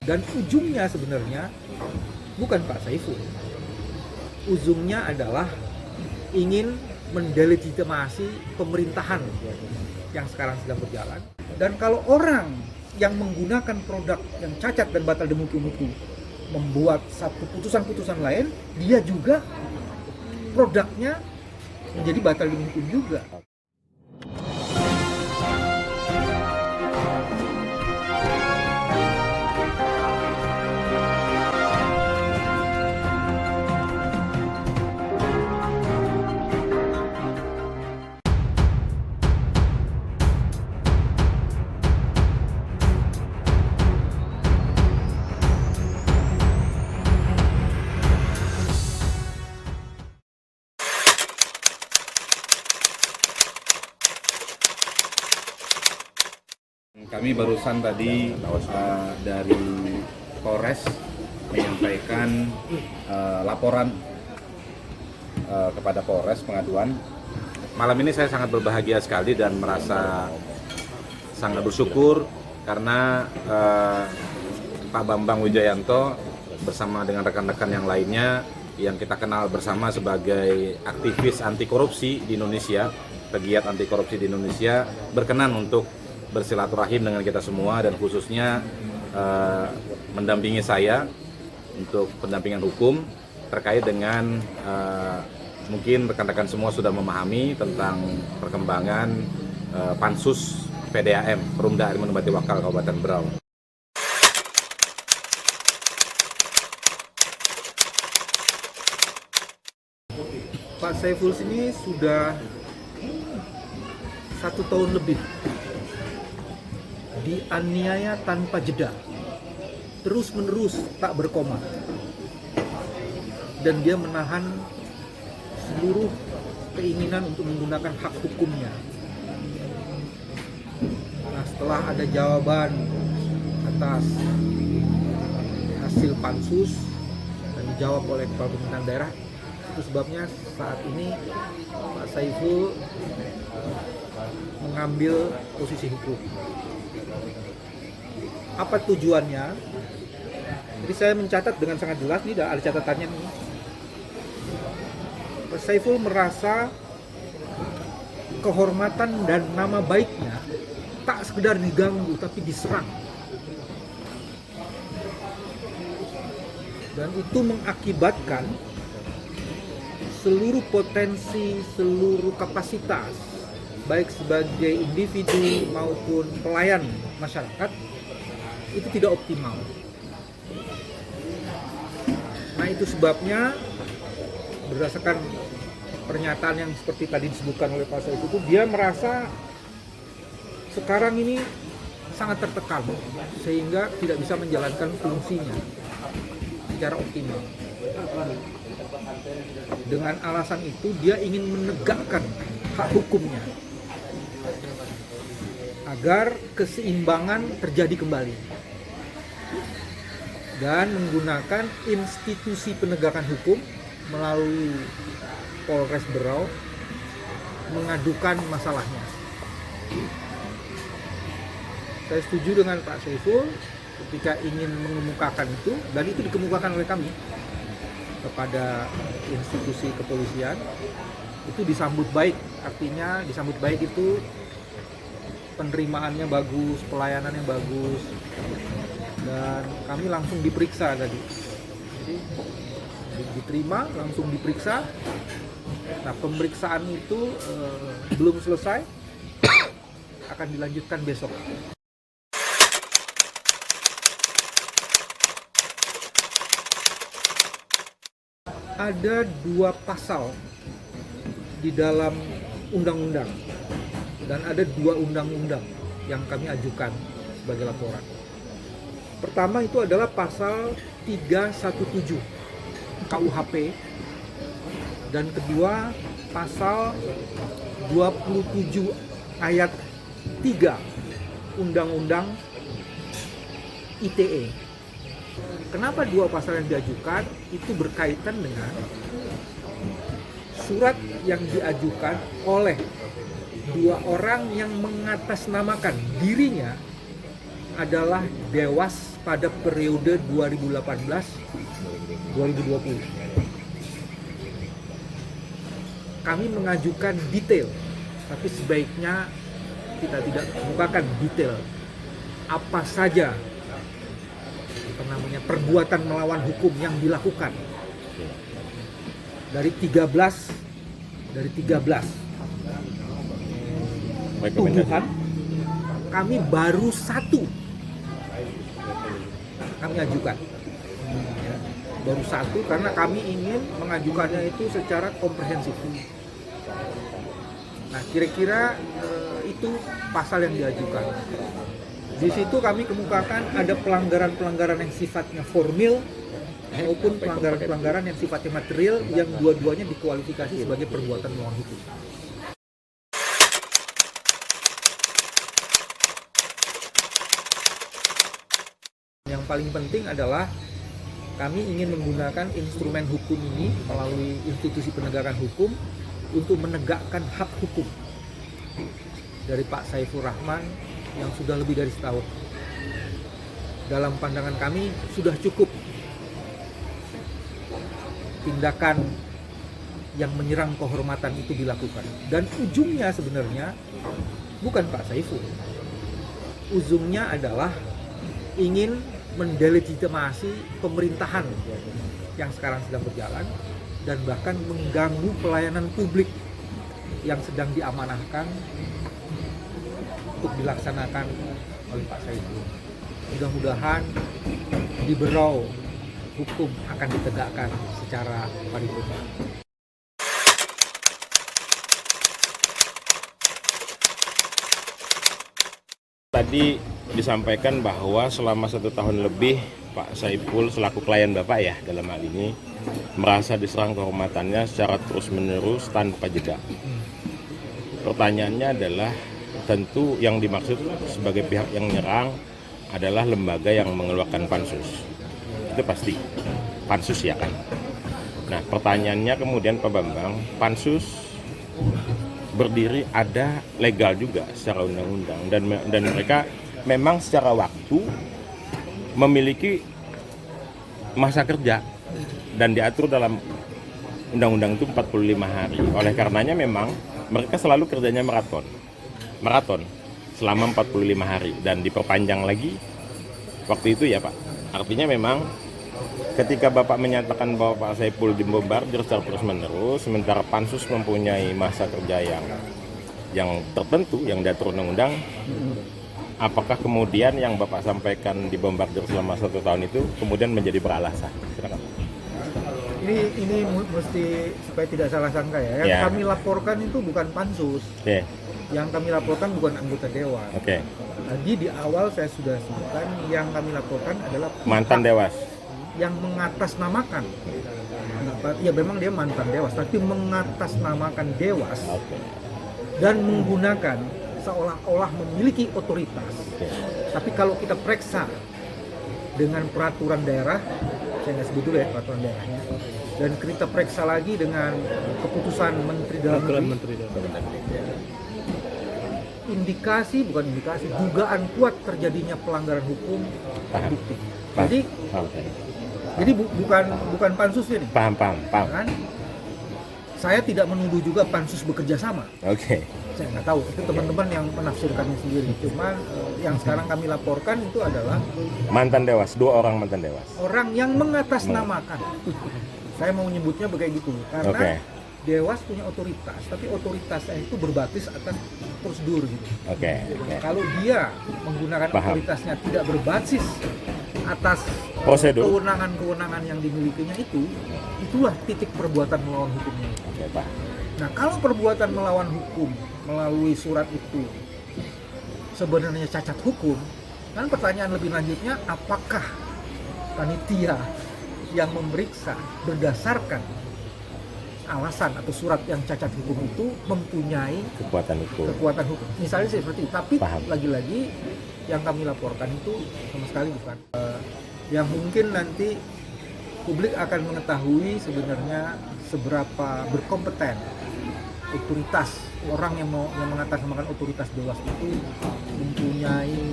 Dan ujungnya sebenarnya bukan Pak Saiful. Ujungnya adalah ingin mendelegitimasi pemerintahan yang sekarang sedang berjalan. Dan kalau orang yang menggunakan produk yang cacat dan batal demi hukum itu membuat satu putusan-putusan lain, dia juga produknya menjadi batal demi hukum juga. Kami barusan tadi dari Polres menyampaikan laporan kepada Polres pengaduan. Malam ini saya sangat berbahagia sekali dan merasa sangat bersyukur karena Pak Bambang Wijayanto bersama dengan rekan-rekan yang lainnya yang kita kenal bersama sebagai aktivis anti korupsi di Indonesia, pegiat anti korupsi di Indonesia, berkenan untuk bersilaturahim dengan kita semua dan khususnya mendampingi saya untuk pendampingan hukum terkait dengan mungkin rekan-rekan semua sudah memahami tentang perkembangan Pansus PDAM, Perumda Aliman Bati Wakal Kabupaten Berau. Pak Saiful ini sudah 1 tahun lebih dianiaya tanpa jeda, terus-menerus tak berkoma, dan dia menahan seluruh keinginan untuk menggunakan hak hukumnya. Nah, setelah ada jawaban atas hasil pansus dan dijawab oleh kepala pemerintahan daerah, itu sebabnya saat ini Pak Saiful mengambil posisi hukum. Apa tujuannya? Jadi saya mencatat dengan sangat jelas, nih ada catatannya nih. Pak Saiful merasa kehormatan dan nama baiknya tak sekedar diganggu tapi diserang. Dan itu mengakibatkan seluruh potensi, seluruh kapasitas baik sebagai individu maupun pelayan masyarakat itu tidak optimal. Nah, itu sebabnya berdasarkan pernyataan yang seperti tadi disebutkan oleh Pak Saiful itu, dia merasa sekarang ini sangat tertekan sehingga tidak bisa menjalankan fungsinya secara optimal. Dengan alasan itu dia ingin menegakkan hak hukumnya agar keseimbangan terjadi kembali, dan menggunakan institusi penegakan hukum melalui Polres Berau mengadukan masalahnya. Saya setuju dengan Pak Saiful ketika ingin mengemukakan itu, dan itu dikemukakan oleh kami kepada institusi kepolisian. Itu disambut baik, artinya disambut baik itu penerimaannya bagus, pelayanannya bagus, dan kami langsung diperiksa tadi. Jadi diterima, langsung diperiksa. Nah, pemeriksaan itu belum selesai, akan dilanjutkan besok. Ada 2 pasal di dalam undang-undang dan ada 2 undang-undang yang kami ajukan sebagai laporan. Pertama itu adalah pasal 317 KUHP, dan kedua pasal 27 ayat 3 Undang-Undang ITE. Kenapa 2 pasal yang diajukan? Itu berkaitan dengan surat yang diajukan oleh 2 orang yang mengatasnamakan dirinya adalah Dewas pada periode 2018-2020. Kami mengajukan detail, tapi sebaiknya kita tidak kemukakan detail apa saja perbuatan melawan hukum yang dilakukan. Dari 13 tuduhan, kami baru 1 kami ajukan. Baru 1 karena kami ingin mengajukannya itu secara komprehensif. Nah, kira-kira itu pasal yang diajukan. Di situ kami kemukakan ada pelanggaran-pelanggaran yang sifatnya formil maupun pelanggaran-pelanggaran yang sifatnya material yang dua-duanya dikualifikasi sebagai perbuatan melawan hukum. Yang paling penting adalah kami ingin menggunakan instrumen hukum ini melalui institusi penegakan hukum untuk menegakkan hak hukum dari Pak Saiful Rahman yang sudah lebih dari setahun. Dalam pandangan kami sudah cukup tindakan yang menyerang kehormatan itu dilakukan. Dan ujungnya sebenarnya bukan Pak Saiful. Ujungnya adalah ingin mendelegitimasi pemerintahan yang sekarang sedang berjalan dan bahkan mengganggu pelayanan publik yang sedang diamanahkan untuk dilaksanakan oleh Pak Saiful. Mudah-mudahan di Berau hukum akan ditegakkan secara paripurna. Tadi disampaikan bahwa selama 1 tahun lebih Pak Saiful selaku klien Bapak ya dalam hal ini merasa diserang kehormatannya secara terus-menerus tanpa jeda. Pertanyaannya adalah tentu yang dimaksud sebagai pihak yang menyerang adalah lembaga yang mengeluarkan pansus. Itu pasti, pansus ya kan. Nah pertanyaannya kemudian Pak Bambang, pansus berdiri ada legal juga secara undang-undang dan mereka memang secara waktu memiliki masa kerja dan diatur dalam undang-undang itu 45 hari. Oleh karenanya memang mereka selalu kerjanya maraton selama 45 hari dan diperpanjang lagi waktu itu ya Pak. Artinya memang ketika Bapak menyatakan bahwa Pak Saiful dibombardir secara terus-menerus, sementara pansus mempunyai masa kerja yang tertentu yang diatur undang-undang, apakah kemudian yang Bapak sampaikan dibombardir selama 1 tahun itu kemudian menjadi beralasan? Silakan. Ini mesti supaya tidak salah sangka ya. Yang kami laporkan itu bukan pansus. Yang kami laporkan bukan anggota dewan. Tadi di awal saya sudah sebutkan yang kami laporkan adalah mantan dewas yang mengatasnamakan. Ya memang dia mantan dewas, tapi mengatasnamakan dewas dan menggunakan seolah-olah memiliki otoritas. Tapi kalau kita periksa dengan peraturan daerah, saya nggak sebut dulu ya peraturan daerahnya, dan kita periksa lagi dengan keputusan Menteri Dalam Negeri, dugaan kuat terjadinya pelanggaran hukum bukti. Jadi bukan pansus ini. Paham. Kan? Saya tidak menuduh juga pansus bekerja sama. Saya nggak tahu, itu teman-teman yang menafsirkannya sendiri. Cuman yang sekarang kami laporkan itu adalah mantan dewas, 2 orang mantan dewas. Orang yang mengatasnamakan. Saya mau menyebutnya begitu karena dewas punya otoritas, tapi otoritasnya itu berbasis atas prosedur gitu. Kalau dia menggunakan otoritasnya tidak berbasis atas kewenangan-kewenangan yang dimilikinya itulah titik perbuatan melawan hukumnya. Nah, kalau perbuatan melawan hukum melalui surat itu sebenarnya cacat hukum, kan pertanyaan lebih lanjutnya apakah panitia yang memeriksa berdasarkan alasan atau surat yang cacat hukum itu mempunyai kekuatan hukum. Misalnya seperti itu. Tapi lagi-lagi yang kami laporkan itu sama sekali bukan. Yang mungkin nanti publik akan mengetahui sebenarnya seberapa berkompeten otoritas orang yang mengatasnamakan otoritas dewas itu mempunyai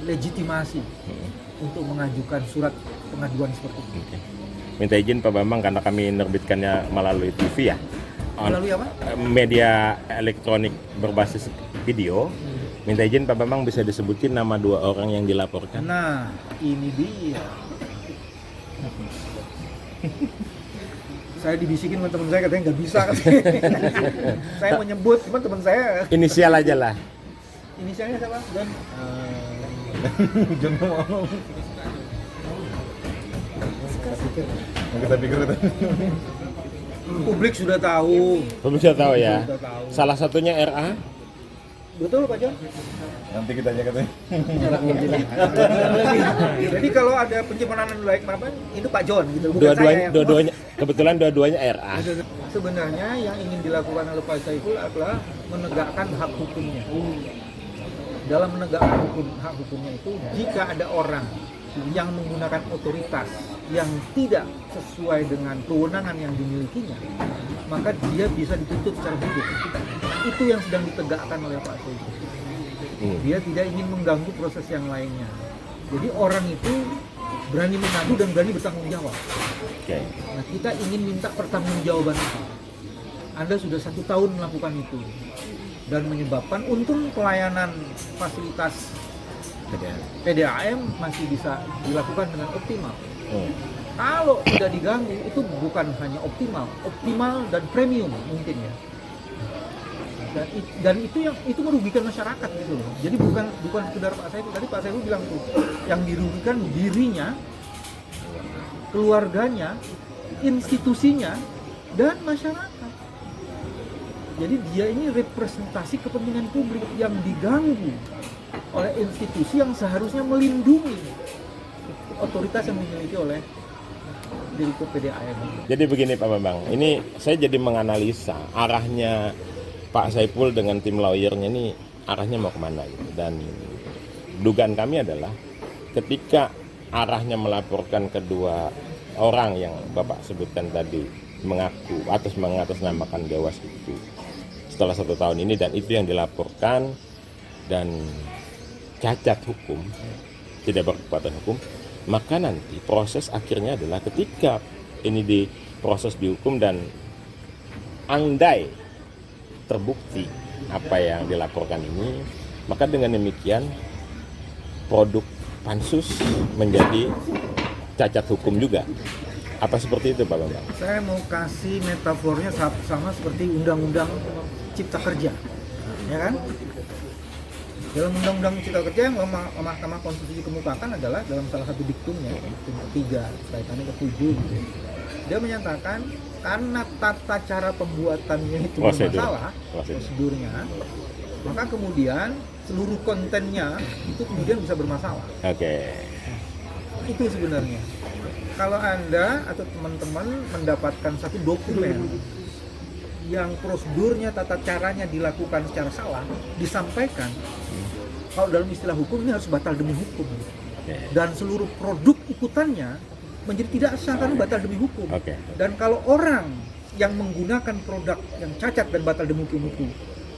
legitimasi untuk mengajukan surat pengaduan seperti itu. Oke. Minta izin Pak Bambang karena kami menerbitkannya melalui TV ya. Melalui apa? Media elektronik berbasis video. Minta izin Pak Bambang bisa disebutin nama 2 orang yang dilaporkan. Nah, ini dia. Saya dibisikin sama teman saya katanya nggak bisa. Saya menyebut, cuman teman saya Inisial aja lah. inisialnya siapa? Don. Jangan ngomong. Kita pikir itu. Publik sudah tahu. Belum bisa tahu ya. Sudah tahu. Salah satunya RA. Betul Pak Jon? Nanti kita aja katanya. Jadi kalau ada pencemaran baik apa itu Pak Jon gitu, bukan saya. Dua-duanya kebetulan dua-duanya RA. Sebenarnya yang ingin dilakukan oleh Pak Saiful adalah menegakkan hak hukumnya. Dalam menegakkan hak hukumnya itu, jika ada orang yang menggunakan otoritas yang tidak sesuai dengan kewenangan yang dimilikinya, maka dia bisa dituntut secara hukum. Itu yang sedang ditegakkan oleh Pak Saiful. Dia tidak ingin mengganggu proses yang lainnya. Jadi orang itu berani mengadu dan berani bertanggung jawab. Oke. Nah, kita ingin minta pertanggungjawaban itu. Anda sudah 1 tahun melakukan itu dan menyebabkan untung pelayanan fasilitas PDAM masih bisa dilakukan dengan optimal. Kalau tidak diganggu, itu bukan hanya optimal dan premium mungkin ya. Dan itu merugikan masyarakat gitu loh. Jadi bukan sekedar Pak Saiful. Tadi Pak Saiful bilang tuh, yang dirugikan dirinya, keluarganya, institusinya, dan masyarakat. Jadi dia ini representasi kepentingan publik yang diganggu oleh institusi yang seharusnya melindungi otoritas yang dimiliki oleh Direktur PDAM. Jadi begini Pak Bambang, ini saya jadi menganalisa arahnya Pak Saiful dengan tim lawyernya ini arahnya mau kemana gitu. Dan dugaan kami adalah ketika arahnya melaporkan kedua orang yang Bapak sebutkan tadi mengaku atas mengatasnamakan Dewas itu setelah 1 tahun ini, dan itu yang dilaporkan dan cacat hukum, tidak berkekuatan hukum, maka nanti proses akhirnya adalah ketika ini diproses dihukum dan andai terbukti apa yang dilaporkan ini, maka dengan demikian produk pansus menjadi cacat hukum juga. Apa seperti itu Pak Bambang? Saya mau kasih metafornya sama seperti undang-undang Cipta Kerja, ya kan? Dalam undang-undang Cipta Kerja yang Mahkamah Konstitusi kemukakan adalah dalam salah satu diktumnya, diktum ketiga, kaitannya ke-7 gitu. Dia menyatakan karena tata cara pembuatannya itu bermasalah, prosedurnya, maka kemudian seluruh kontennya itu kemudian bisa bermasalah. Oke. Itu sebenarnya. Kalau Anda atau teman-teman mendapatkan satu dokumen yang prosedurnya, tata caranya dilakukan secara salah, disampaikan, kalau dalam istilah hukum ini harus batal demi hukum. Dan seluruh produk ikutannya menjadi tidak sah karena batal demi hukum. Dan kalau orang yang menggunakan produk yang cacat dan batal demi hukum itu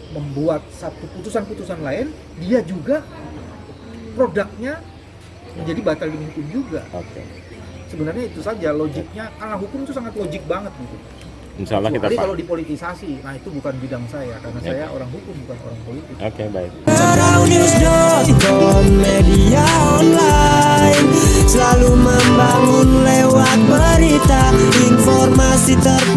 membuat satu putusan-putusan lain, dia juga produknya menjadi batal demi hukum juga. Sebenarnya itu saja logiknya, karena hukum itu sangat logik banget gitu. Insya Allah kita kalau dipolitisasi, nah itu bukan bidang saya, karena saya orang hukum bukan orang politik. Oke, baik. News.com, media online selalu membangun lewat berita, informasi terpercaya.